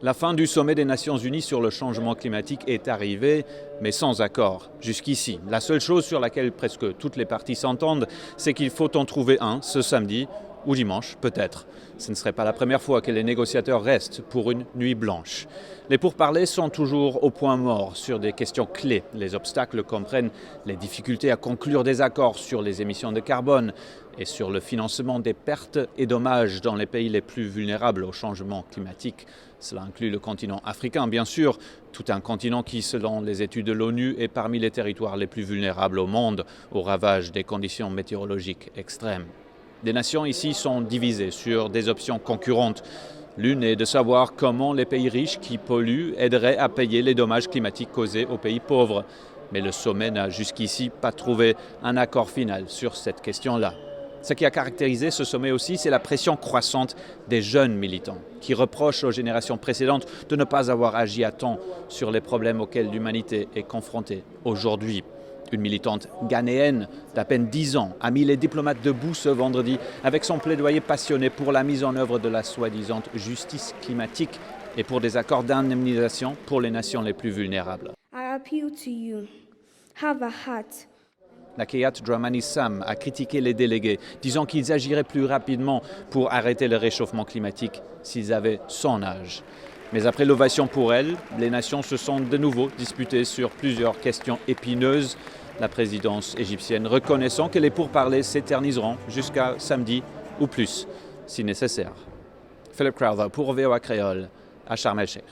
La fin du sommet des Nations Unies sur le changement climatique est arrivée, mais sans accord. Jusqu'ici, la seule chose sur laquelle presque toutes les parties s'entendent, c'est qu'il faut en trouver un ce samedi ou dimanche, peut-être. Ce ne serait pas la première fois que les négociateurs restent pour une nuit blanche. Les pourparlers sont toujours au point mort sur des questions clés. Les obstacles comprennent les difficultés à conclure des accords sur les émissions de carbone et sur le financement des pertes et dommages dans les pays les plus vulnérables au changement climatique. Cela inclut le continent africain, bien sûr, tout un continent qui, selon les études de l'ONU, est parmi les territoires les plus vulnérables au monde aux ravages des conditions météorologiques extrêmes. Les nations ici sont divisées sur des options concurrentes. L'une est de savoir comment les pays riches qui polluent aideraient à payer les dommages climatiques causés aux pays pauvres. Mais le sommet n'a jusqu'ici pas trouvé un accord final sur cette question-là. Ce qui a caractérisé ce sommet aussi, c'est la pression croissante des jeunes militants, qui reprochent aux générations précédentes de ne pas avoir agi à temps sur les problèmes auxquels l'humanité est confrontée aujourd'hui. Une militante ghanéenne d'à peine 10 ans a mis les diplomates debout ce vendredi avec son plaidoyer passionné pour la mise en œuvre de la soi-disant justice climatique et pour des accords d'indemnisation pour les nations les plus vulnérables. I appeal to you. Have a heart. Nakayat Dramani Sam a critiqué les délégués, disant qu'ils agiraient plus rapidement pour arrêter le réchauffement climatique s'ils avaient son âge. Mais après l'ovation pour elle, les nations se sont de nouveau disputées sur plusieurs questions épineuses. La présidence égyptienne reconnaissant que les pourparlers s'éterniseront jusqu'à samedi ou plus, si nécessaire. Philip Crowther pour VOA Créole, à Sharm el-Sheikh.